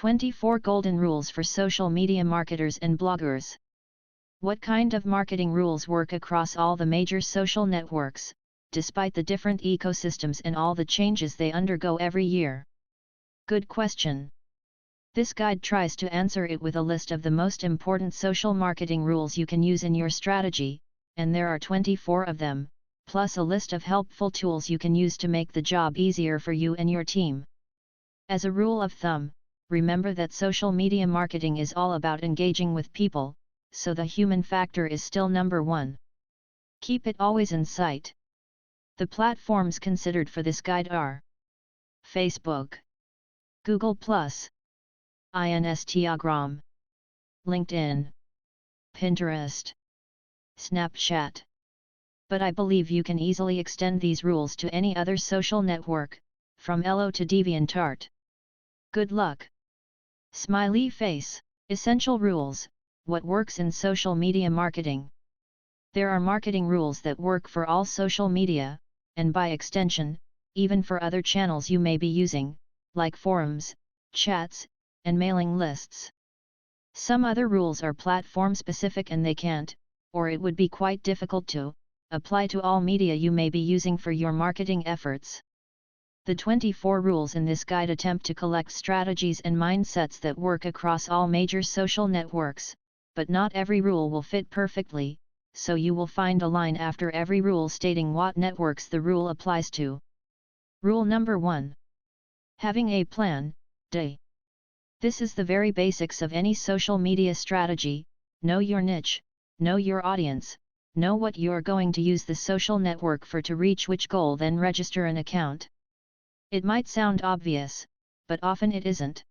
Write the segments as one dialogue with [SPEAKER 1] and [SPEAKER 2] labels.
[SPEAKER 1] 24 Golden Rules for Social Media Marketers and Bloggers. What kind of marketing rules work across all the major social networks, despite the different ecosystems and all the changes they undergo every year? Good question. This guide tries to answer it with a list of the most important social marketing rules you can use in your strategy, and there are 24 of them, plus a list of helpful tools you can use to make the job easier for you and your team. As a rule of thumb, remember that social media marketing is all about engaging with people, so the human factor is still number one. Keep it always in sight. The platforms considered for this guide are Facebook, Google+, Instagram, LinkedIn, Pinterest, Snapchat. But I believe you can easily extend these rules to any other social network, from Ello to DeviantArt. Good luck! Smiley face. Essential rules. What works in social media marketing? There are marketing rules that work for all social media, and by extension, even for other channels you may be using, like forums, chats, and mailing lists. Some other rules are platform specific and they can't, or it would be quite difficult to, apply to all media you may be using for your marketing efforts. The 24 rules in this guide attempt to collect strategies and mindsets that work across all major social networks, but not every rule will fit perfectly, so you will find a line after every rule stating what networks the rule applies to. Rule number 1. Having a plan, day. This is the very basics of any social media strategy. Know your niche, know your audience, know what you're going to use the social network for to reach which goal, then register an account. It might sound obvious, but often it isn't.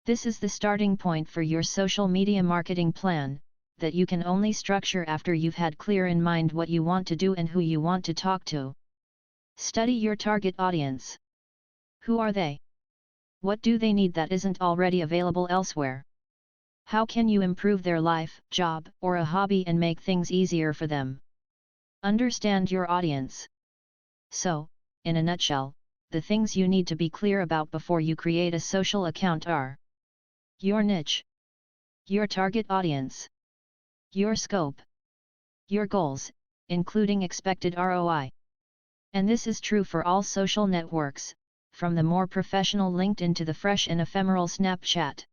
[SPEAKER 1] This is the starting point for your social media marketing plan, that you can only structure after you've had clear in mind what you want to do and who you want to talk to. Study your target audience. Who are they? What do they need that isn't already available elsewhere? How can you improve their life, job, or a hobby and make things easier for them? Understand your audience. So, in a nutshell, the things you need to be clear about before you create a social account are: your niche, your target audience, your scope, your goals, including expected ROI. And this is true for all social networks, from the more professional LinkedIn to the fresh and ephemeral Snapchat.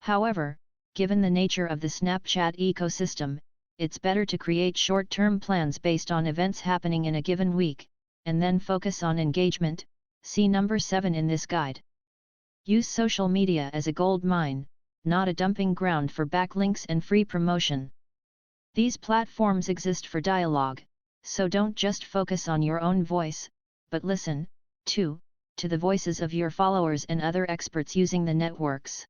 [SPEAKER 1] However, given the nature of the Snapchat ecosystem, it's better to create short-term plans based on events happening in a given week, and then focus on engagement. See number 7 in this guide. Use social media as a gold mine, not a dumping ground for backlinks and free promotion. These platforms exist for dialogue, so don't just focus on your own voice, but listen, too, to the voices of your followers and other experts using the networks.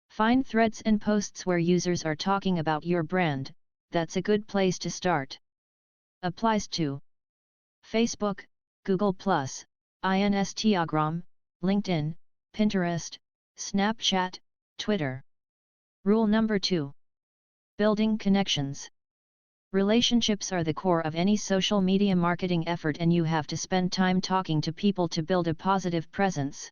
[SPEAKER 1] Find threads and posts where users are talking about your brand. That's a good place to start. Applies to Facebook, Google+, Instagram, LinkedIn, Pinterest, Snapchat, Twitter. Rule number 2. Building connections. Relationships are the core of any social media marketing effort, and you have to spend time talking to people to build a positive presence.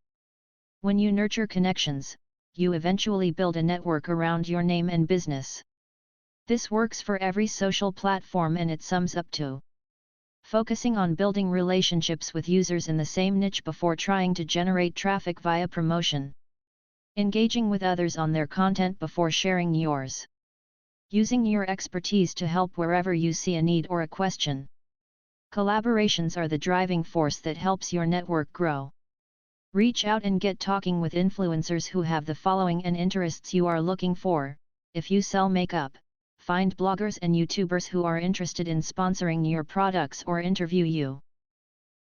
[SPEAKER 1] When you nurture connections, you eventually build a network around your name and business. This works for every social platform, and it sums up to focusing on building relationships with users in the same niche before trying to generate traffic via promotion. Engaging with others on their content before sharing yours. Using your expertise to help wherever you see a need or a question. Collaborations are the driving force that helps your network grow. Reach out and get talking with influencers who have the following and interests you are looking for. If you sell makeup, find bloggers and YouTubers who are interested in sponsoring your products or interview you.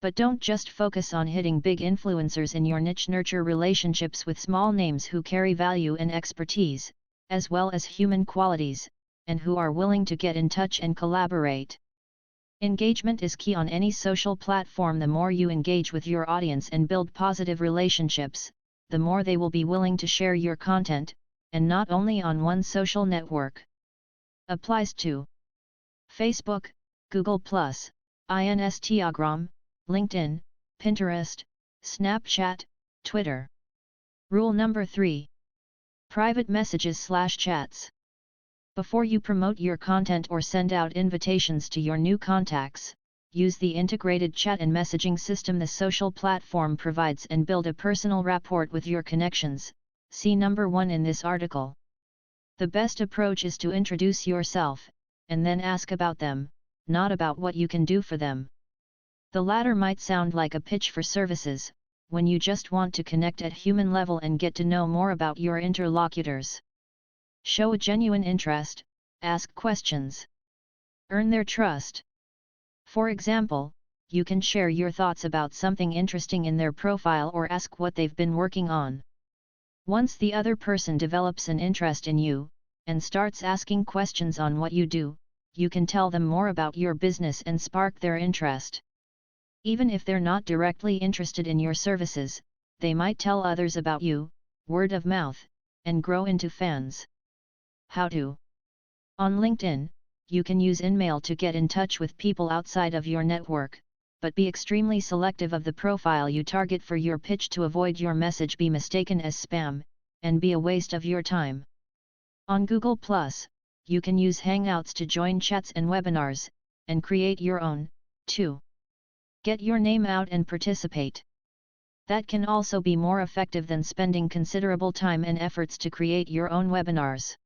[SPEAKER 1] But don't just focus on hitting big influencers in your niche. Nurture relationships with small names who carry value and expertise, as well as human qualities, and who are willing to get in touch and collaborate. Engagement is key on any social platform. The more you engage with your audience and build positive relationships, the more they will be willing to share your content, and not only on one social network. Applies to Facebook, Google+, Instagram, LinkedIn, Pinterest, Snapchat, Twitter. Rule number 3. Private messages/chats. Before you promote your content or send out invitations to your new contacts, use the integrated chat and messaging system the social platform provides and build a personal rapport with your connections. See number 1 in this article. The best approach is to introduce yourself, and then ask about them, not about what you can do for them. The latter might sound like a pitch for services, when you just want to connect at human level and get to know more about your interlocutors. Show a genuine interest, ask questions. Earn their trust. For example, you can share your thoughts about something interesting in their profile or ask what they've been working on. Once the other person develops an interest in you, and starts asking questions on what you do, you can tell them more about your business and spark their interest. Even if they're not directly interested in your services, they might tell others about you, word of mouth, and grow into fans. How to? On LinkedIn, you can use InMail to get in touch with people outside of your network, but be extremely selective of the profile you target for your pitch to avoid your message be mistaken as spam, and be a waste of your time. On Google+, you can use Hangouts to join chats and webinars, and create your own, too. Get your name out and participate. That can also be more effective than spending considerable time and efforts to create your own webinars.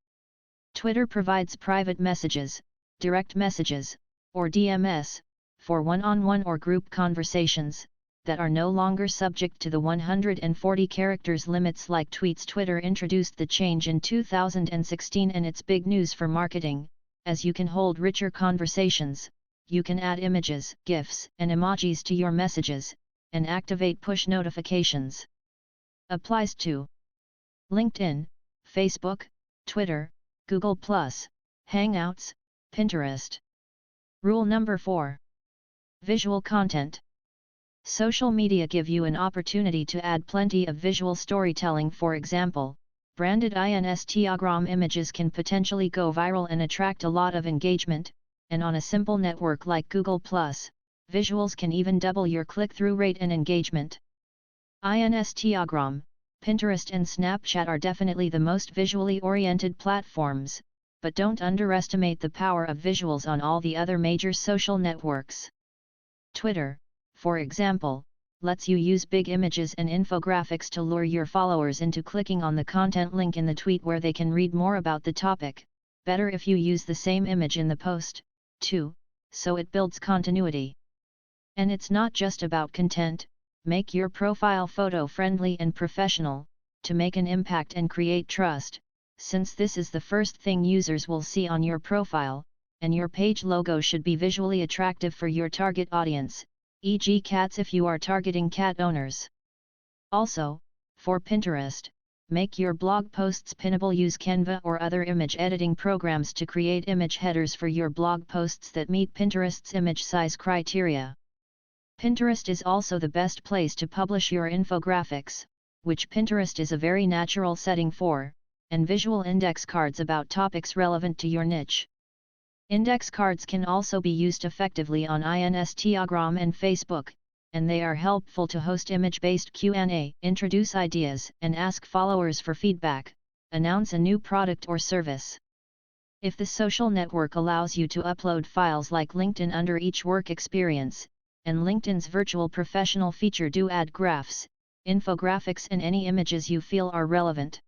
[SPEAKER 1] Twitter provides private messages, direct messages, or DMS, for one-on-one or group conversations, that are no longer subject to the 140 characters limits like tweets. Twitter introduced the change in 2016 and it's big news for marketing, as you can hold richer conversations. You can add images, GIFs, and emojis to your messages, and activate push notifications. Applies to LinkedIn, Facebook, Twitter, Google+, Hangouts, Pinterest. Rule number 4. Visual content. Social media give you an opportunity to add plenty of visual storytelling. For example, branded Instagram images can potentially go viral and attract a lot of engagement, and on a simple network like Google+, visuals can even double your click-through rate and engagement. Instagram, Pinterest and Snapchat are definitely the most visually oriented platforms, but don't underestimate the power of visuals on all the other major social networks. Twitter, for example, lets you use big images and infographics to lure your followers into clicking on the content link in the tweet where they can read more about the topic. Better if you use the same image in the post, too, so it builds continuity. And it's not just about content. Make your profile photo-friendly and professional, to make an impact and create trust, since this is the first thing users will see on your profile, and your page logo should be visually attractive for your target audience, e.g. cats if you are targeting cat owners. Also, for Pinterest, make your blog posts pinnable. Use Canva or other image editing programs to create image headers for your blog posts that meet Pinterest's image size criteria. Pinterest is also the best place to publish your infographics, which Pinterest is a very natural setting for, and visual index cards about topics relevant to your niche. Index cards can also be used effectively on Instagram and Facebook, and they are helpful to host image-based Q&A, introduce ideas, and ask followers for feedback, announce a new product or service. If the social network allows you to upload files like LinkedIn under each work experience, and LinkedIn's virtual professional feature do add graphs, infographics and any images you feel are relevant.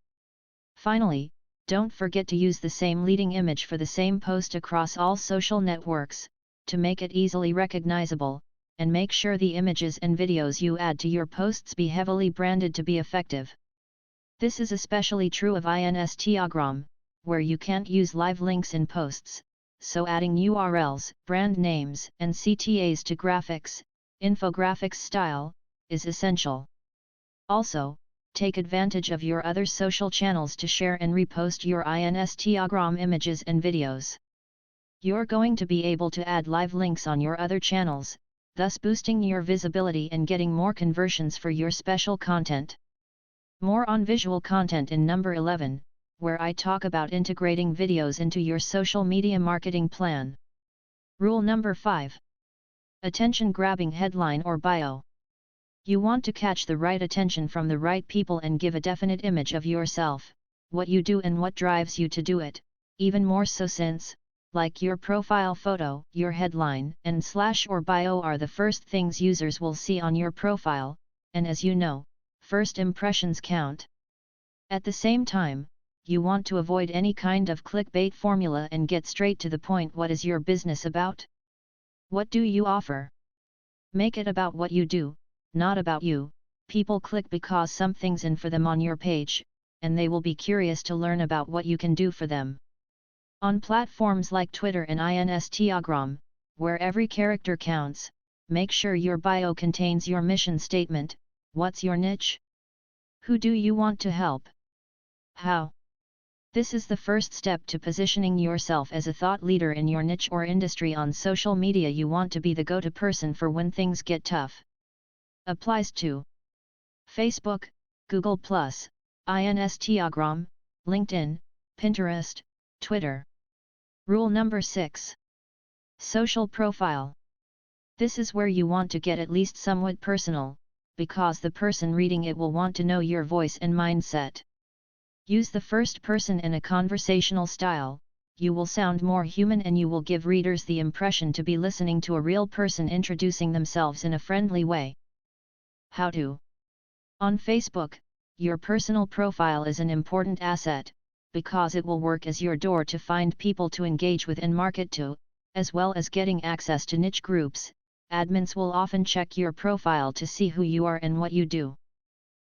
[SPEAKER 1] Finally, don't forget to use the same leading image for the same post across all social networks, to make it easily recognizable, and make sure the images and videos you add to your posts be heavily branded to be effective. This is especially true of Instagram, where you can't use live links in posts, so adding URLs, brand names, and CTAs to graphics, infographics style, is essential. Also, take advantage of your other social channels to share and repost your Instagram images and videos. You're going to be able to add live links on your other channels, thus boosting your visibility and getting more conversions for your special content. More on visual content in number 11, where I talk about integrating videos into your social media marketing plan. Rule number 5. Attention-grabbing headline or bio. You want to catch the right attention from the right people and give a definite image of yourself, what you do and what drives you to do it, even more so since, like your profile photo, your headline and slash or bio are the first things users will see on your profile, and as you know, first impressions count. At the same time, you want to avoid any kind of clickbait formula and get straight to the point. What is your business about? What do you offer? Make it about what you do, not about you. People click because something's in for them on your page, and they will be curious to learn about what you can do for them. On platforms like Twitter and Instagram, where every character counts, make sure your bio contains your mission statement. What's your niche? Who do you want to help? How? This is the first step to positioning yourself as a thought leader in your niche or industry on social media. You want to be the go-to person for when things get tough. Applies to Facebook, Google+, Instagram, LinkedIn, Pinterest, Twitter. Rule number 6. Social profile. This is where you want to get at least somewhat personal, because the person reading it will want to know your voice and mindset. Use the first person in a conversational style. You will sound more human and you will give readers the impression to be listening to a real person introducing themselves in a friendly way. How to? On Facebook, your personal profile is an important asset, because it will work as your door to find people to engage with and market to, as well as getting access to niche groups. Admins will often check your profile to see who you are and what you do.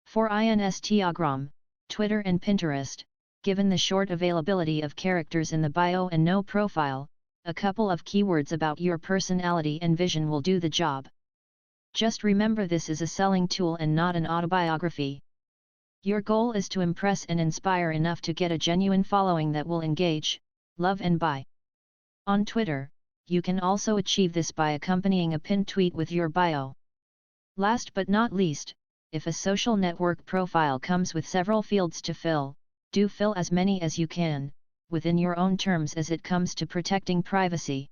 [SPEAKER 1] For Instagram, Twitter and Pinterest, given the short availability of characters in the bio and no profile, a couple of keywords about your personality and vision will do the job. Just remember, this is a selling tool and not an autobiography. Your goal is to impress and inspire enough to get a genuine following that will engage, love and buy. On Twitter, you can also achieve this by accompanying a pinned tweet with your bio. Last but not least, if a social network profile comes with several fields to fill, do fill as many as you can, within your own terms as it comes to protecting privacy.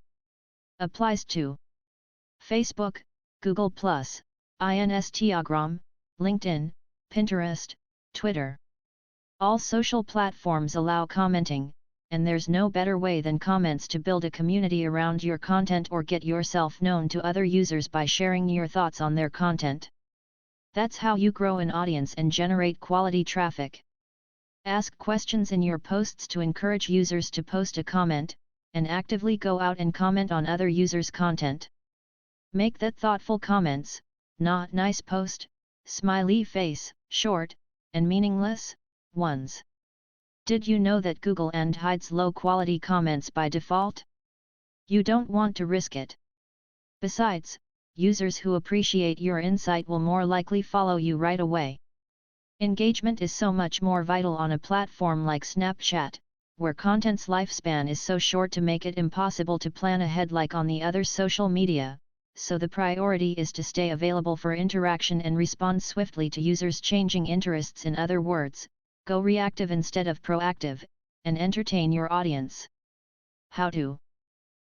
[SPEAKER 1] Applies to Facebook, Google+, Instagram, LinkedIn, Pinterest, Twitter. All social platforms allow commenting, and there's no better way than comments to build a community around your content or get yourself known to other users by sharing your thoughts on their content. That's how you grow an audience and generate quality traffic. Ask questions in your posts to encourage users to post a comment, and actively go out and comment on other users' content. Make that thoughtful comments, not nice post, smiley face, short, and meaningless ones. Did you know that Google hides low-quality comments by default? You don't want to risk it. Besides, users who appreciate your insight will more likely follow you right away. Engagement is so much more vital on a platform like Snapchat, where content's lifespan is so short to make it impossible to plan ahead like on the other social media, so the priority is to stay available for interaction and respond swiftly to users' changing interests. In other words, go reactive instead of proactive, and entertain your audience. How to?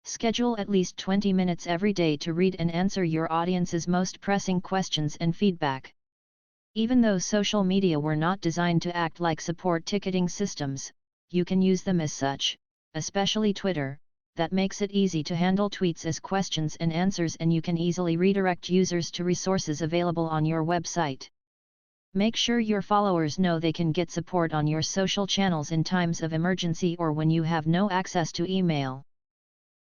[SPEAKER 1] Schedule at least 20 minutes every day to read and answer your audience's most pressing questions and feedback. Even though social media were not designed to act like support ticketing systems, you can use them as such, especially Twitter, that makes it easy to handle tweets as questions and answers, and you can easily redirect users to resources available on your website. Make sure your followers know they can get support on your social channels in times of emergency or when you have no access to email.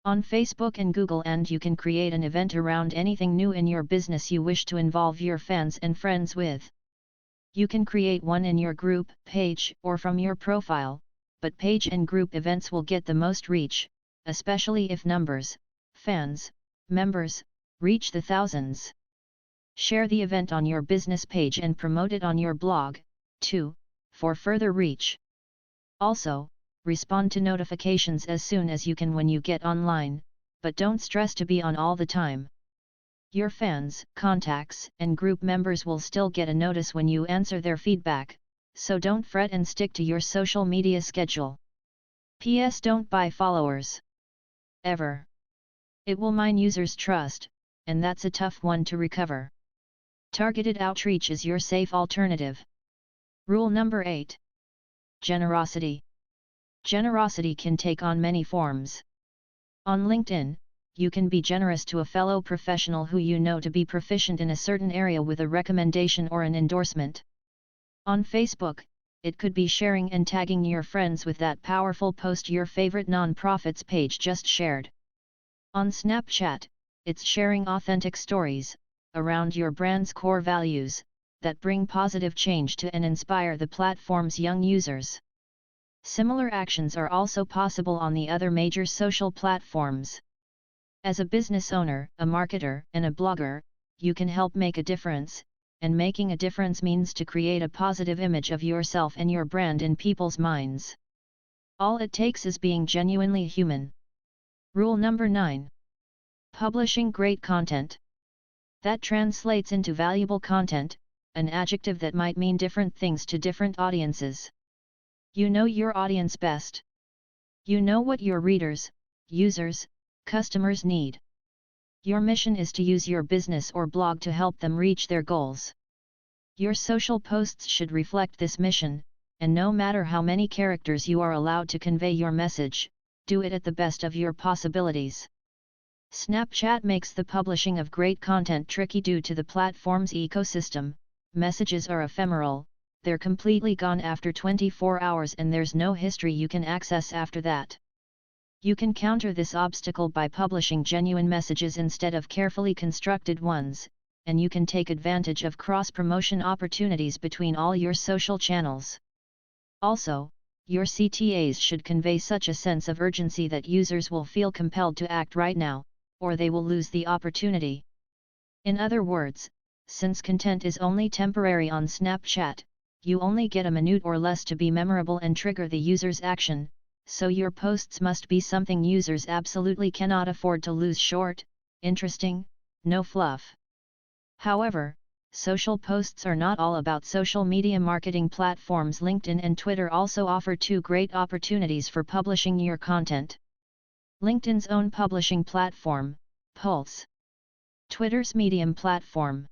[SPEAKER 1] On Facebook and Google, you can create an event around anything new in your business you wish to involve your fans and friends with. You can create one in your group page or from your profile, but page and group events will get the most reach, especially if numbers, fans, members, reach the thousands. Share the event on your business page and promote it on your blog, too, for further reach. Also, respond to notifications as soon as you can when you get online, but don't stress to be on all the time. Your fans, contacts, and group members will still get a notice when you answer their feedback, so don't fret and stick to your social media schedule. P.S. Don't buy followers. Ever. It will mine users' trust, and that's a tough one to recover. Targeted outreach is your safe alternative. Rule number 8. Generosity. Generosity can take on many forms. On LinkedIn, you can be generous to a fellow professional who you know to be proficient in a certain area with a recommendation or an endorsement. On Facebook, it could be sharing and tagging your friends with that powerful post your favorite nonprofit's page just shared. On Snapchat, it's sharing authentic stories around your brand's core values that bring positive change to and inspire the platform's young users. Similar actions are also possible on the other major social platforms. As a business owner, a marketer, and a blogger, you can help make a difference, and making a difference means to create a positive image of yourself and your brand in people's minds. All it takes is being genuinely human. Rule number 9. Publishing great content. That translates into valuable content, an adjective that might mean different things to different audiences. You know your audience best. You know what your readers, users, customers need. Your mission is to use your business or blog to help them reach their goals. Your social posts should reflect this mission, and no matter how many characters you are allowed to convey your message, do it at the best of your possibilities. Snapchat makes the publishing of great content tricky due to the platform's ecosystem. Messages are ephemeral, they're completely gone after 24 hours and there's no history you can access after that. You can counter this obstacle by publishing genuine messages instead of carefully constructed ones, and you can take advantage of cross-promotion opportunities between all your social channels. Also, your CTAs should convey such a sense of urgency that users will feel compelled to act right now, or they will lose the opportunity. In other words, since content is only temporary on Snapchat, you only get a minute or less to be memorable and trigger the user's action, so your posts must be something users absolutely cannot afford to lose short, interesting, no fluff. However, social posts are not all about social media marketing platforms. LinkedIn and Twitter also offer two great opportunities for publishing your content. LinkedIn's own publishing platform, Pulse. Twitter's Medium platform.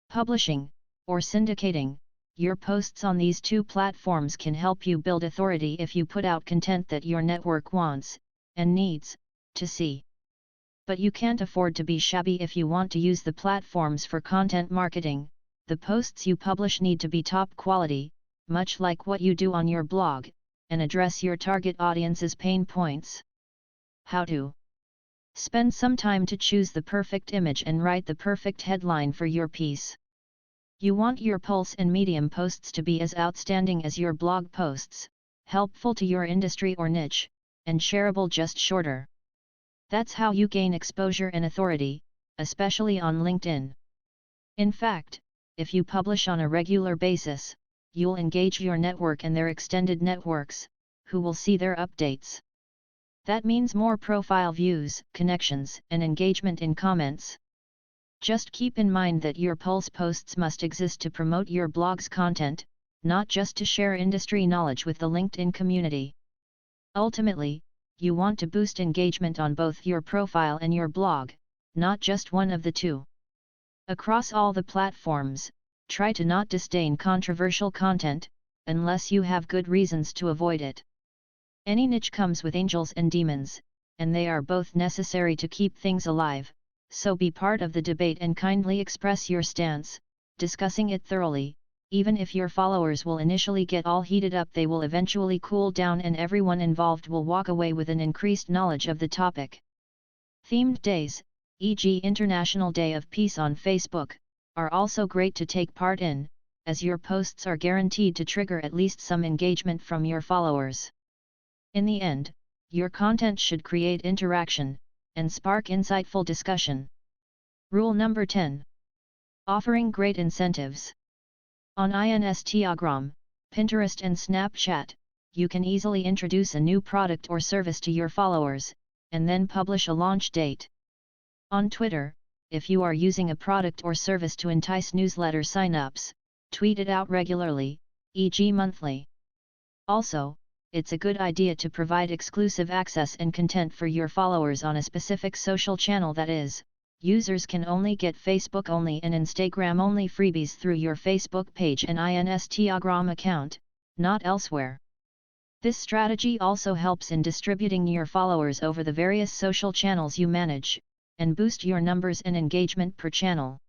[SPEAKER 1] Publishing, or syndicating, your posts on these two platforms can help you build authority if you put out content that your network wants, and needs, to see. But you can't afford to be shabby if you want to use the platforms for content marketing. The posts you publish need to be top quality, much like what you do on your blog, and address your target audience's pain points. How to? Spend some time to choose the perfect image and write the perfect headline for your piece. You want your Pulse and Medium posts to be as outstanding as your blog posts, helpful to your industry or niche, and shareable just shorter. That's how you gain exposure and authority, especially on LinkedIn. In fact, if you publish on a regular basis, you'll engage your network and their extended networks, who will see their updates. That means more profile views, connections, and engagement in comments. Just keep in mind that your Pulse posts must exist to promote your blog's content, not just to share industry knowledge with the LinkedIn community. Ultimately, you want to boost engagement on both your profile and your blog, not just one of the two. Across all the platforms, try to not disdain controversial content, unless you have good reasons to avoid it. Any niche comes with angels and demons, and they are both necessary to keep things alive, so be part of the debate and kindly express your stance, discussing it thoroughly. Even if your followers will initially get all heated up, they will eventually cool down and everyone involved will walk away with an increased knowledge of the topic. Themed days, e.g. International Day of Peace on Facebook, are also great to take part in, as your posts are guaranteed to trigger at least some engagement from your followers. In the end, your content should create interaction, and spark insightful discussion. Rule number 10. Offering great incentives. On Instagram, Pinterest and Snapchat, you can easily introduce a new product or service to your followers, and then publish a launch date. On Twitter, if you are using a product or service to entice newsletter sign-ups, tweet it out regularly, e.g. monthly. Also, it's a good idea to provide exclusive access and content for your followers on a specific social channel, that is, users can only get Facebook only and Instagram only freebies through your Facebook page and Instagram account, not elsewhere. This strategy also helps in distributing your followers over the various social channels you manage, and boost your numbers and engagement per channel.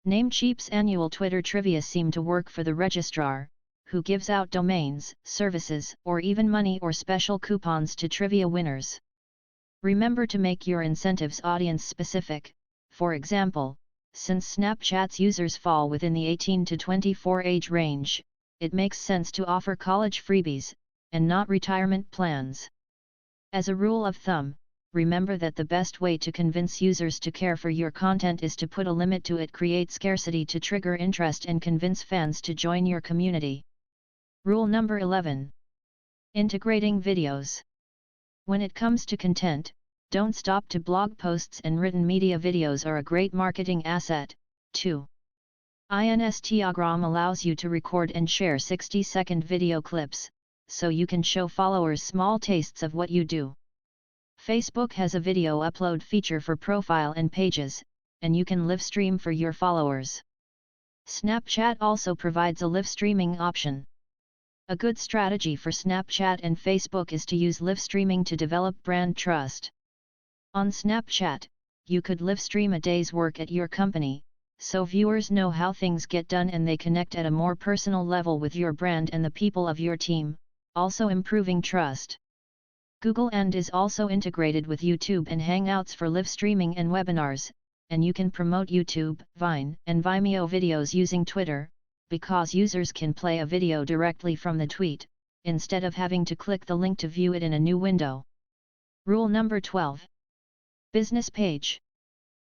[SPEAKER 1] Namecheap's annual Twitter trivia seem to work for the registrar, who gives out domains, services, or even money or special coupons to trivia winners. Remember to make your incentives audience specific. For example, since Snapchat's users fall within the 18 to 24 age range, it makes sense to offer college freebies, and not retirement plans. As a rule of thumb, remember that the best way to convince users to care for your content is to put a limit to it, create scarcity to trigger interest and convince fans to join your community. Rule number 11. Integrating videos. When it comes to content, don't stop to blog posts and written media. Videos are a great marketing asset, too. Instagram allows you to record and share 60-second video clips, so you can show followers small tastes of what you do. Facebook has a video upload feature for profile and pages, and you can live stream for your followers. Snapchat also provides a live streaming option. A good strategy for Snapchat and Facebook is to use live streaming to develop brand trust. On Snapchat, you could live stream a day's work at your company, so viewers know how things get done and they connect at a more personal level with your brand and the people of your team, also improving trust. Google and is also integrated with YouTube and Hangouts for live streaming and webinars, and you can promote YouTube, Vine, and Vimeo videos using Twitter, because users can play a video directly from the tweet, instead of having to click the link to view it in a new window. Rule number 12. Business page.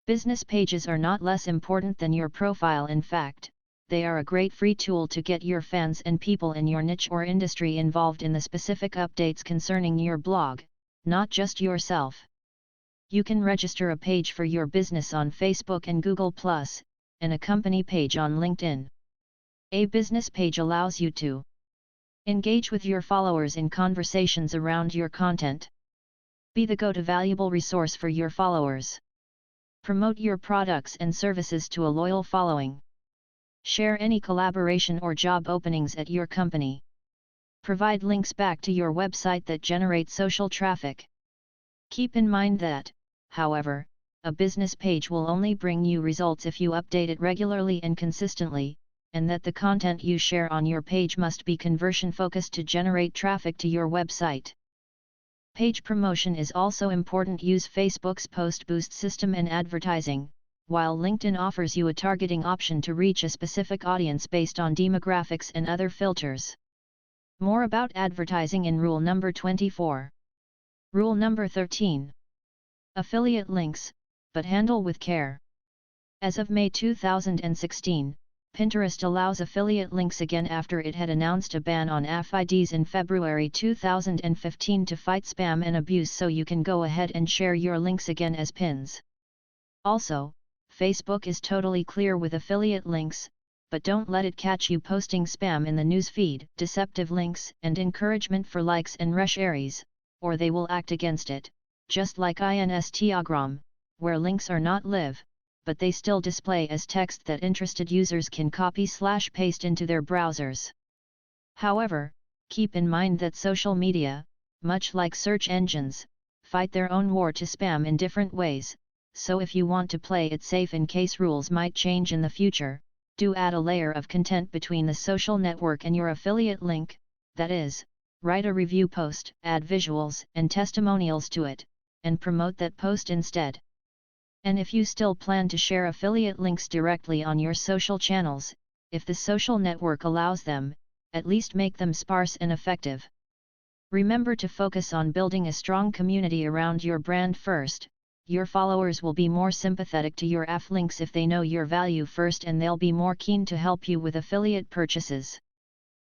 [SPEAKER 1] Business pages are not less important than your profile. In fact, they are a great free tool to get your fans and people in your niche or industry involved in the specific updates concerning your blog, not just yourself. You can register a page for your business on Facebook and Google+, and a company page on LinkedIn. A business page allows you to engage with your followers in conversations around your content. Be the go-to valuable resource for your followers. Promote your products and services to a loyal following. Share any collaboration or job openings at your company. Provide links back to your website that generate social traffic. Keep in mind that, however, a business page will only bring you results if you update it regularly and consistently, and that the content you share on your page must be conversion focused to generate traffic to your website. Page promotion is also important. Use Facebook's post boost system and advertising, while LinkedIn offers you a targeting option to reach a specific audience based on demographics and other filters. More about advertising in rule number 24. Rule number 13. Affiliate links, but handle with care. As of May 2016, Pinterest allows affiliate links again after it had announced a ban on AffIDs in February 2015 to fight spam and abuse, so you can go ahead and share your links again as pins. Also, Facebook is totally clear with affiliate links, but don't let it catch you posting spam in the newsfeed, deceptive links, and encouragement for likes and reshares, or they will act against it, just like Instagram, where links are not live, but they still display as text that interested users can copy/paste into their browsers. However, keep in mind that social media, much like search engines, fight their own war to spam in different ways, so if you want to play it safe in case rules might change in the future, do add a layer of content between the social network and your affiliate link, that is, write a review post, add visuals and testimonials to it, and promote that post instead. And if you still plan to share affiliate links directly on your social channels, if the social network allows them, at least make them sparse and effective. Remember to focus on building a strong community around your brand first. Your followers will be more sympathetic to your aff links if they know your value first, and they'll be more keen to help you with affiliate purchases.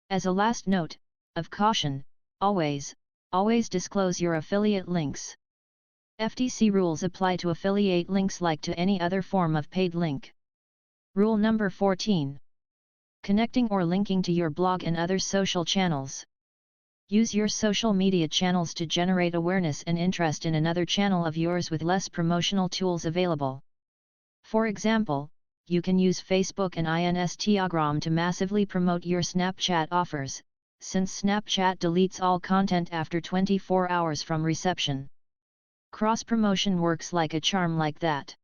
[SPEAKER 1] As a last note of caution, always disclose your affiliate links. FTC rules apply to affiliate links like to any other form of paid link. Rule number 14. Connecting or linking to your blog and other social channels. Use your social media channels to generate awareness and interest in another channel of yours with less promotional tools available. For example, you can use Facebook and Instagram to massively promote your Snapchat offers, since Snapchat deletes all content after 24 hours from reception. Cross-promotion works like a charm like that.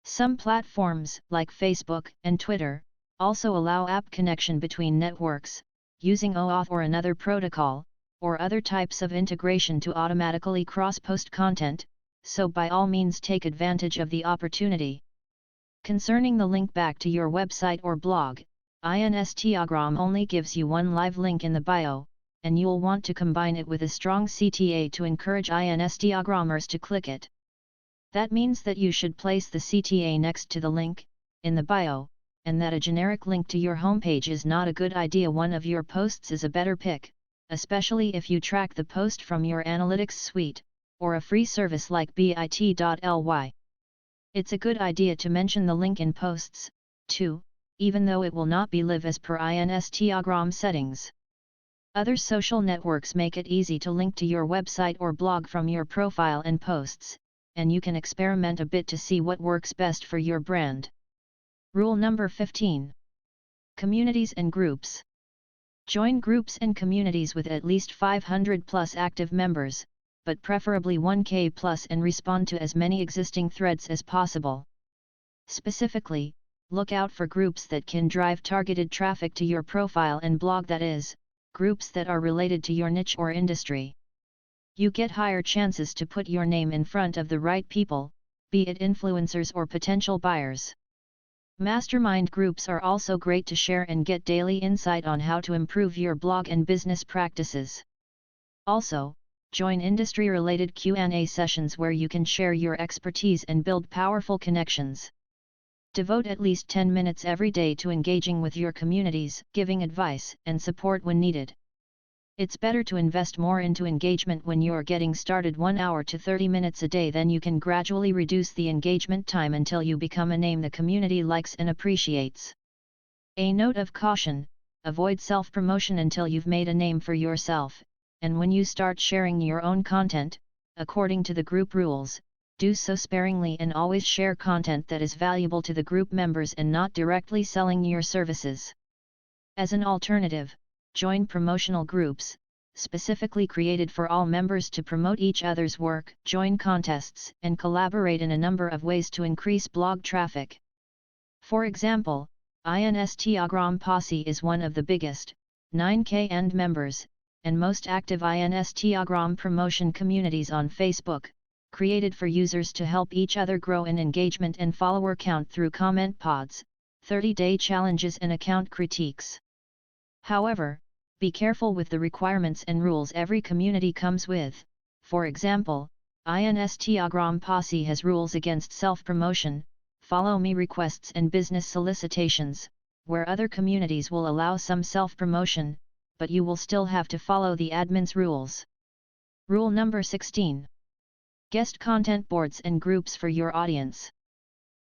[SPEAKER 1] Some platforms, like Facebook and Twitter, also allow app connection between networks, using OAuth or another protocol, or other types of integration to automatically cross-post content, so by all means take advantage of the opportunity. Concerning the link back to your website or blog, Instagram only gives you one live link in the bio, and you'll want to combine it with a strong CTA to encourage Instagrammers to click it. That means that you should place the CTA next to the link, in the bio, and that a generic link to your homepage is not a good idea. One of your posts is a better pick, especially if you track the post from your analytics suite, or a free service like bit.ly. It's a good idea to mention the link in posts, too, even though it will not be live as per Instagram settings. Other social networks make it easy to link to your website or blog from your profile and posts, and you can experiment a bit to see what works best for your brand. Rule number 15. Communities and groups. Join groups and communities with at least 500 plus active members, but preferably 1K plus, and respond to as many existing threads as possible. Specifically, look out for groups that can drive targeted traffic to your profile and blog, that is, groups that are related to your niche or industry. You get higher chances to put your name in front of the right people, be it influencers or potential buyers. Mastermind groups are also great to share and get daily insight on how to improve your blog and business practices. Also, join industry-related Q&A sessions where you can share your expertise and build powerful connections. Devote at least 10 minutes every day to engaging with your communities, giving advice and support when needed. It's better to invest more into engagement when you're getting started. 1 hour to 30 minutes a day, then you can gradually reduce the engagement time until you become a name the community likes and appreciates. A note of caution: avoid self-promotion until you've made a name for yourself, and when you start sharing your own content, according to the group rules, do so sparingly and always share content that is valuable to the group members and not directly selling your services. As an alternative, join promotional groups, specifically created for all members to promote each other's work, join contests, and collaborate in a number of ways to increase blog traffic. For example, Instagram Posse is one of the biggest, 9K end members, and most active Instagram promotion communities on Facebook, created for users to help each other grow in engagement and follower count through comment pods, 30-day challenges and account critiques. However, be careful with the requirements and rules every community comes with. For example, Instagram Posse has rules against self-promotion, follow me requests and business solicitations, where other communities will allow some self-promotion, but you will still have to follow the admin's rules. Rule number 16. Guest content boards and groups for your audience.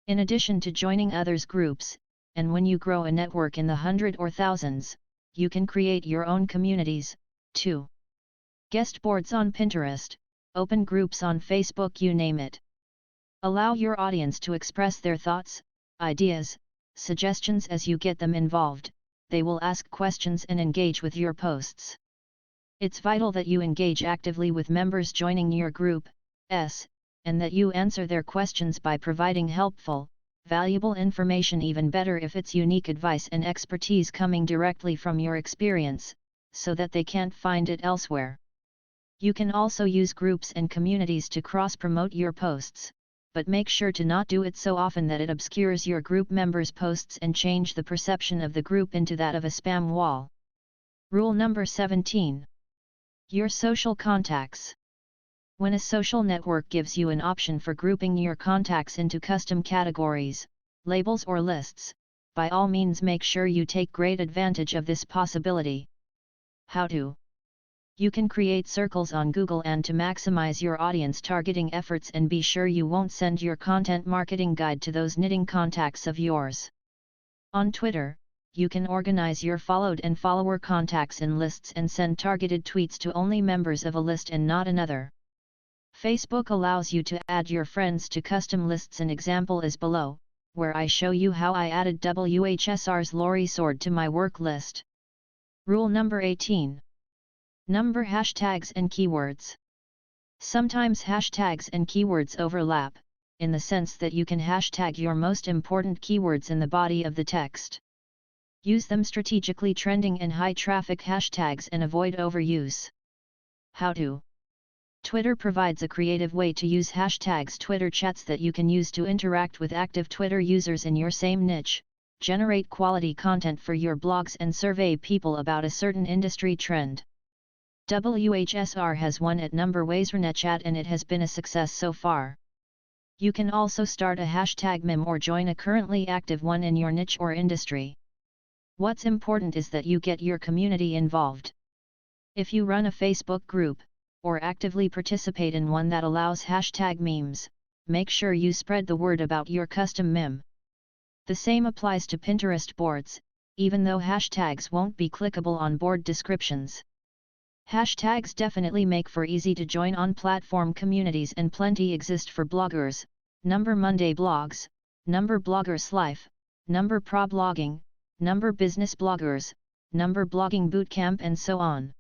[SPEAKER 1] In addition to joining others' groups, and when you grow a network in the hundreds or thousands, you can create your own communities, too. Guest boards on Pinterest, open groups on Facebook, you name it. Allow your audience to express their thoughts, ideas, suggestions as you get them involved. They will ask questions and engage with your posts. It's vital that you engage actively with members joining your group, and that you answer their questions by providing helpful, valuable information, even better if it's unique advice and expertise coming directly from your experience, so that they can't find it elsewhere. You can also use groups and communities to cross-promote your posts, but make sure to not do it so often that it obscures your group members' posts and change the perception of the group into that of a spam wall. Rule number 17. Your social contacts. When a social network gives you an option for grouping your contacts into custom categories, labels or lists, by all means make sure you take great advantage of this possibility. How to? You can create circles on Google and to maximize your audience targeting efforts, and be sure you won't send your content marketing guide to those knitting contacts of yours. On Twitter, you can organize your followed and follower contacts in lists and send targeted tweets to only members of a list and not another. Facebook allows you to add your friends to custom lists. An example is below, where I show you how I added WHSR's Lori Sword to my work list. Rule number 18. Number hashtags and keywords. Sometimes hashtags and keywords overlap, in the sense that you can hashtag your most important keywords in the body of the text. Use them strategically, trending and high traffic hashtags, and avoid overuse. How to? Twitter provides a creative way to use hashtags, Twitter chats that you can use to interact with active Twitter users in your same niche, generate quality content for your blogs, and survey people about a certain industry trend. WHSR has one at number WazerNetChat, and it has been a success so far. You can also start a hashtag meme or join a currently active one in your niche or industry. What's important is that you get your community involved. If you run a Facebook group, or actively participate in one that allows hashtag memes, make sure you spread the word about your custom meme. The same applies to Pinterest boards, even though hashtags won't be clickable on board descriptions. Hashtags definitely make for easy to join on platform communities, and plenty exist for bloggers, number Monday blogs, number bloggers life, number pro blogging, number business bloggers, number blogging bootcamp, and so on.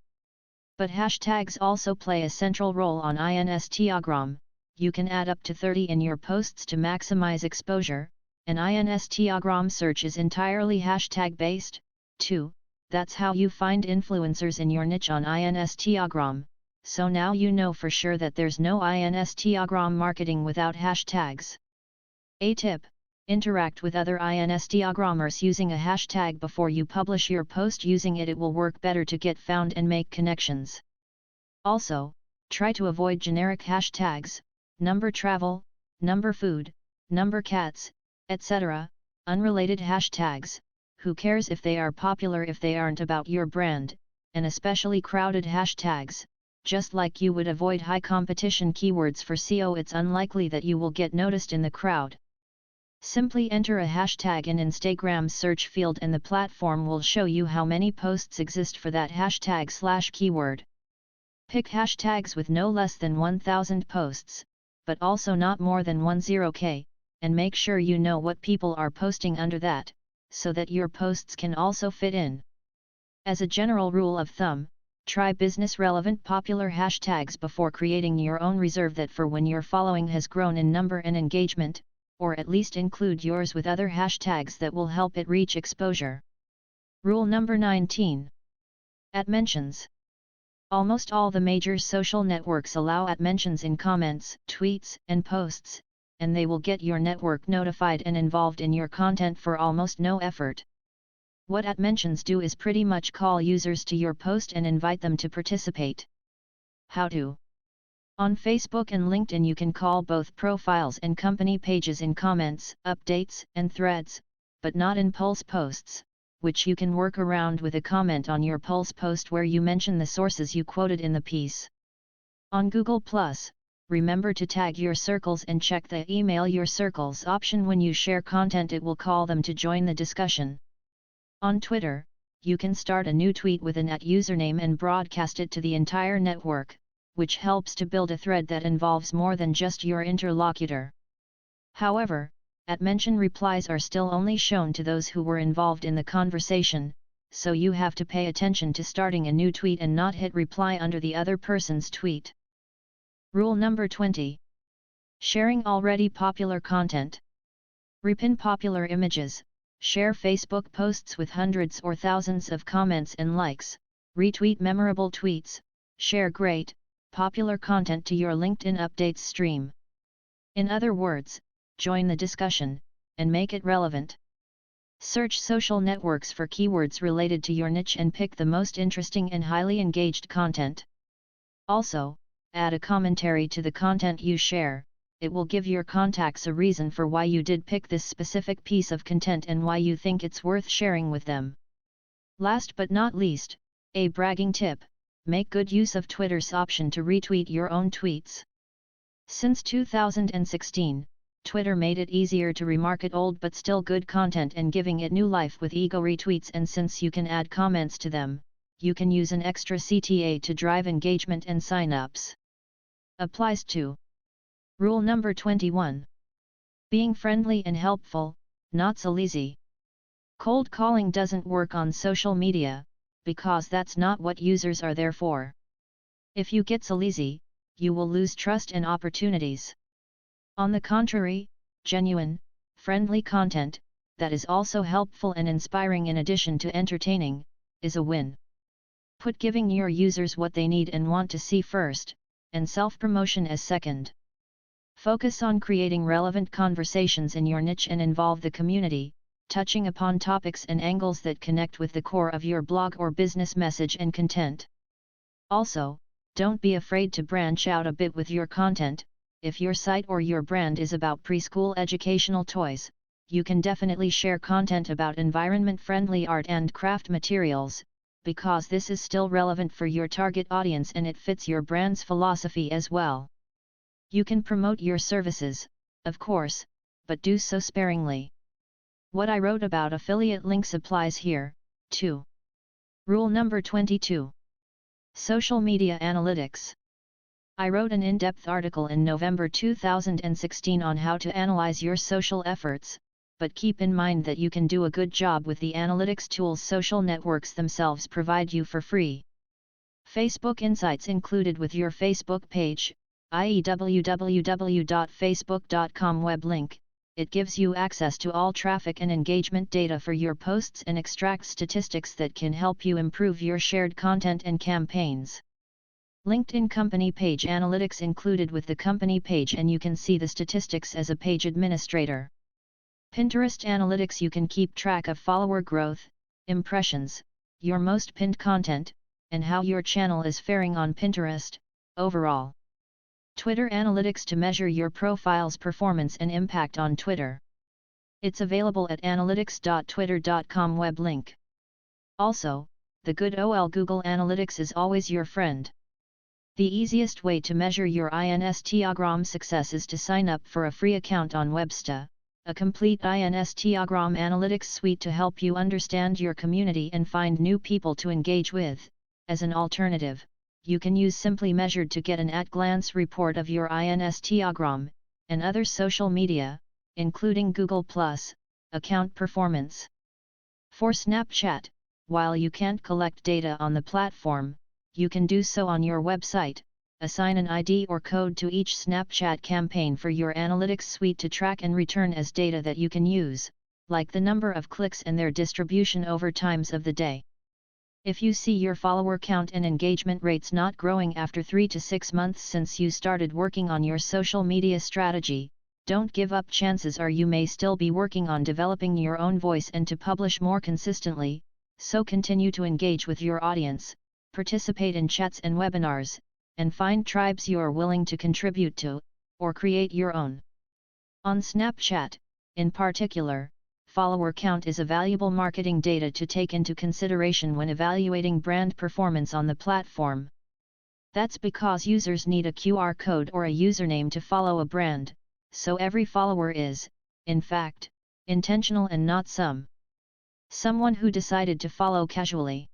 [SPEAKER 1] But hashtags also play a central role on Instagram. You can add up to 30 in your posts to maximize exposure. An Instagram search is entirely hashtag based, too. That's how you find influencers in your niche on Instagram. So now you know for sure that there's no Instagram marketing without hashtags. A tip: interact with other Instagrammers using a hashtag before you publish your post. Using it will work better to get found and make connections. Also, try to avoid generic hashtags, number travel, number food, number cats, etc., unrelated hashtags. Who cares if they are popular if they aren't about your brand, and especially crowded hashtags. Just like you would avoid high competition keywords for SEO, it's unlikely that you will get noticed in the crowd. Simply enter a hashtag in Instagram's search field and the platform will show you how many posts exist for that hashtag/keyword. Pick hashtags with no less than 1,000 posts, but also not more than 10k, and make sure you know what people are posting under that, so that your posts can also fit in. As a general rule of thumb, try business-relevant popular hashtags before creating your own. Reserve that for when your following has grown in number and engagement, or at least include yours with other hashtags that will help it reach exposure. Rule number 19. @mentions. Almost all the major social networks allow @mentions in comments, tweets, and posts, and they will get your network notified and involved in your content for almost no effort. What @mentions do is pretty much call users to your post and invite them to participate. How to? On Facebook and LinkedIn you can call both profiles and company pages in comments, updates, and threads, but not in Pulse posts, which you can work around with a comment on your Pulse post where you mention the sources you quoted in the piece. On Google+, remember to tag your circles and check the email your circles option when you share content. It will call them to join the discussion. On Twitter, you can start a new tweet with an @username and broadcast it to the entire network, which helps to build a thread that involves more than just your interlocutor. However, @mention replies are still only shown to those who were involved in the conversation, so you have to pay attention to starting a new tweet and not hit reply under the other person's tweet. Rule number 20. Sharing already popular content. Repin popular images, share Facebook posts with hundreds or thousands of comments and likes, retweet memorable tweets, share great, popular content to your LinkedIn updates stream. In other words, join the discussion, and make it relevant. Search social networks for keywords related to your niche and pick the most interesting and highly engaged content. Also, add a commentary to the content you share. It will give your contacts a reason for why you did pick this specific piece of content and why you think it's worth sharing with them. Last but not least, a bragging tip: make good use of Twitter's option to retweet your own tweets. Since 2016, Twitter made it easier to remarket old but still good content and giving it new life with ego retweets, and since you can add comments to them, you can use an extra CTA to drive engagement and sign-ups. Applies to. Rule number 21. Being friendly and helpful, not so easy. Cold calling doesn't work on social media, because that's not what users are there for. If you get so easy, you will lose trust and opportunities. On the contrary, genuine, friendly content, that is also helpful and inspiring in addition to entertaining, is a win. Put giving your users what they need and want to see first, and self-promotion as second. Focus on creating relevant conversations in your niche and involve the community, touching upon topics and angles that connect with the core of your blog or business message and content. Also, don't be afraid to branch out a bit with your content. If your site or your brand is about preschool educational toys, you can definitely share content about environment-friendly art and craft materials, because this is still relevant for your target audience and it fits your brand's philosophy as well. You can promote your services, of course, but do so sparingly. What I wrote about affiliate links applies here, too. Rule number 22. Social Media Analytics. I wrote an in-depth article in November 2016 on how to analyze your social efforts, but keep in mind that you can do a good job with the analytics tools social networks themselves provide you for free. Facebook Insights included with your Facebook page, i.e. www.facebook.com web link, it gives you access to all traffic and engagement data for your posts and extracts statistics that can help you improve your shared content and campaigns. LinkedIn Company Page Analytics included with the company page and you can see the statistics as a page administrator. Pinterest Analytics, you can keep track of follower growth, impressions, your most pinned content, and how your channel is faring on Pinterest, overall. Twitter Analytics to measure your profile's performance and impact on Twitter. It's available at analytics.twitter.com web link. Also, the good old Google Analytics is always your friend. The easiest way to measure your Instagram success is to sign up for a free account on Websta, a complete Instagram analytics suite to help you understand your community and find new people to engage with. As an alternative, you can use Simply Measured to get an at-glance report of your Instagram and other social media, including Google+, account performance. For Snapchat, while you can't collect data on the platform, you can do so on your website. Assign an ID or code to each Snapchat campaign for your analytics suite to track and return as data that you can use, like the number of clicks and their distribution over times of the day. If you see your follower count and engagement rates not growing after 3 to 6 months since you started working on your social media strategy, don't give up. Chances are you may still be working on developing your own voice and to publish more consistently, so continue to engage with your audience, participate in chats and webinars, and find tribes you are willing to contribute to, or create your own. On Snapchat, in particular, follower count is a valuable marketing data to take into consideration when evaluating brand performance on the platform. That's because users need a QR code or a username to follow a brand, so every follower is, in fact, intentional and not someone who decided to follow casually.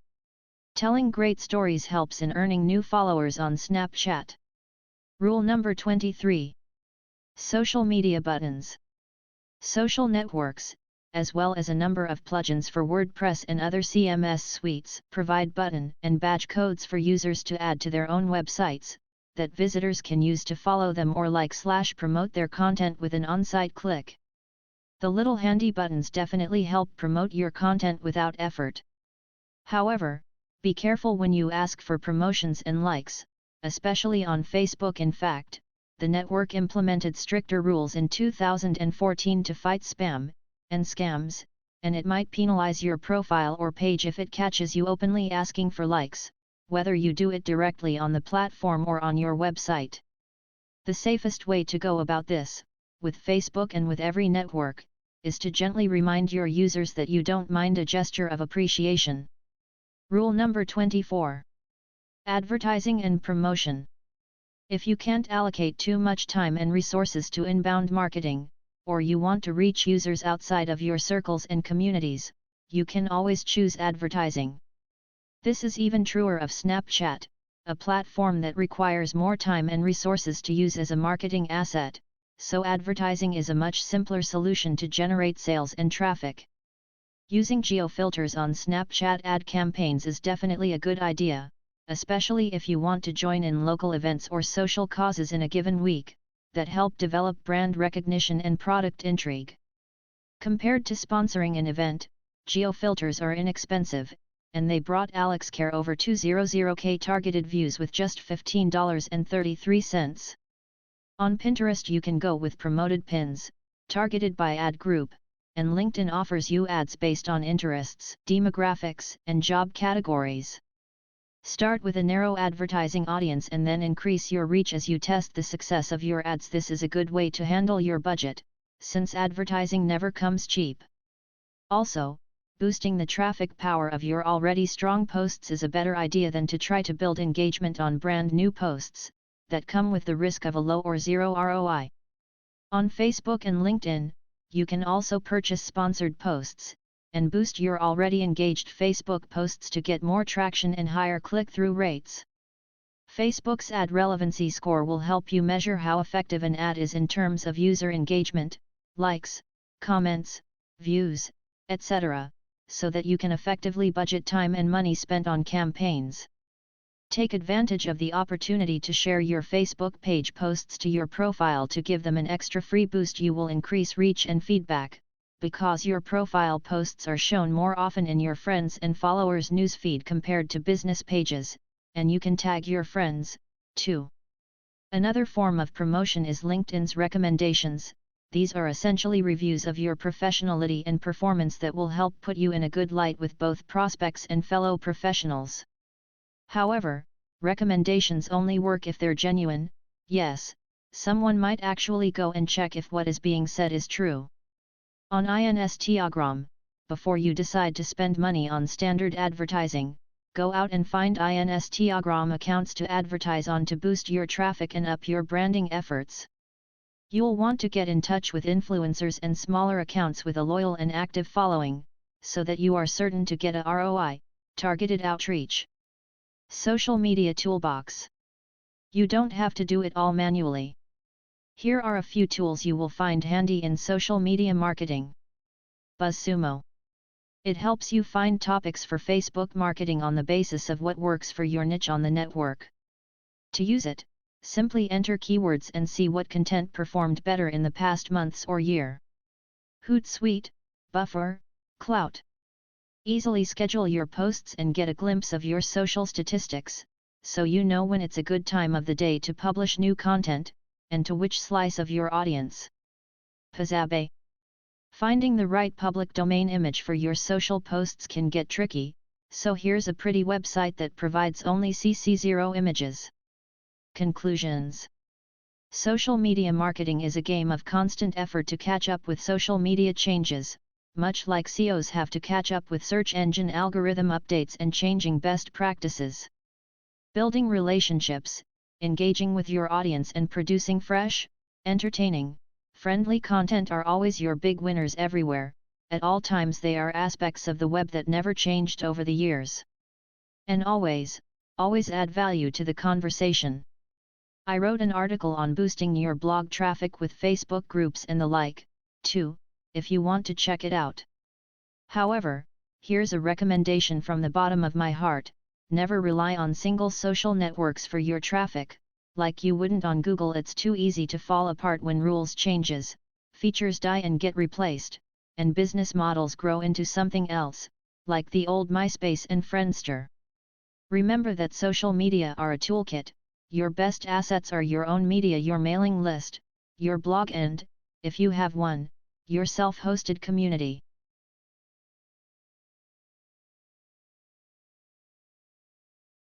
[SPEAKER 1] Telling great stories helps in earning new followers on Snapchat. Rule number 23. Social media buttons. Social networks, as well as a number of plugins for WordPress and other CMS suites, provide button and badge codes for users to add to their own websites, that visitors can use to follow them or like/promote their content with an on-site click. The little handy buttons definitely help promote your content without effort. However, be careful when you ask for promotions and likes, especially on Facebook. In fact, the network implemented stricter rules in 2014 to fight spam and scams, and it might penalize your profile or page if it catches you openly asking for likes, whether you do it directly on the platform or on your website. The safest way to go about this, with Facebook and with every network, is to gently remind your users that you don't mind a gesture of appreciation. Rule number 24. Advertising and promotion. If you can't allocate too much time and resources to inbound marketing, or you want to reach users outside of your circles and communities, you can always choose advertising. This is even truer of Snapchat, a platform that requires more time and resources to use as a marketing asset, so advertising is a much simpler solution to generate sales and traffic. Using geo-filters on Snapchat ad campaigns is definitely a good idea, especially if you want to join in local events or social causes in a given week, that help develop brand recognition and product intrigue. Compared to sponsoring an event, geo-filters are inexpensive, and they brought AlexCare over 200K targeted views with just $15.33. On Pinterest you can go with promoted pins, targeted by ad group, and LinkedIn offers you ads based on interests, demographics, and job categories. Start with a narrow advertising audience and then increase your reach as you test the success of your ads. This is a good way to handle your budget, since advertising never comes cheap. Also, boosting the traffic power of your already strong posts is a better idea than to try to build engagement on brand new posts that come with the risk of a low or zero ROI. On Facebook and LinkedIn, you can also purchase sponsored posts, and boost your already engaged Facebook posts to get more traction and higher click-through rates. Facebook's ad relevancy score will help you measure how effective an ad is in terms of user engagement, likes, comments, views, etc., so that you can effectively budget time and money spent on campaigns. Take advantage of the opportunity to share your Facebook page posts to your profile to give them an extra free boost. You will increase reach and feedback, because your profile posts are shown more often in your friends and followers' newsfeed compared to business pages, and you can tag your friends, too. Another form of promotion is LinkedIn's recommendations. These are essentially reviews of your professionality and performance that will help put you in a good light with both prospects and fellow professionals. However, recommendations only work if they're genuine. Yes, someone might actually go and check if what is being said is true. On Instagram, before you decide to spend money on standard advertising, go out and find Instagram accounts to advertise on to boost your traffic and up your branding efforts. You'll want to get in touch with influencers and smaller accounts with a loyal and active following, so that you are certain to get a ROI, targeted outreach. Social Media Toolbox. You don't have to do it all manually. Here are a few tools you will find handy in social media marketing. BuzzSumo. It helps you find topics for Facebook marketing on the basis of what works for your niche on the network. To use it, simply enter keywords and see what content performed better in the past months or year. Hootsuite, Buffer, Klout. Easily schedule your posts and get a glimpse of your social statistics, so you know when it's a good time of the day to publish new content, and to which slice of your audience. Pixabay. Finding the right public domain image for your social posts can get tricky, so here's a pretty website that provides only CC0 images. Conclusions. Social media marketing is a game of constant effort to catch up with social media changes, much like SEOs have to catch up with search engine algorithm updates and changing best practices. Building relationships, engaging with your audience and producing fresh, entertaining, friendly content are always your big winners everywhere. At all times they are aspects of the web that never changed over the years. And always add value to the conversation. I wrote an article on boosting your blog traffic with Facebook groups and the like, too, if you want to check it out. However, here's a recommendation from the bottom of my heart: never rely on single social networks for your traffic, like you wouldn't on Google. It's too easy to fall apart when rules changes, features die and get replaced, and business models grow into something else, like the old MySpace and Friendster. Remember that social media are a toolkit. Your best assets are your own media, your mailing list, your blog and, if you have one, your self-hosted community.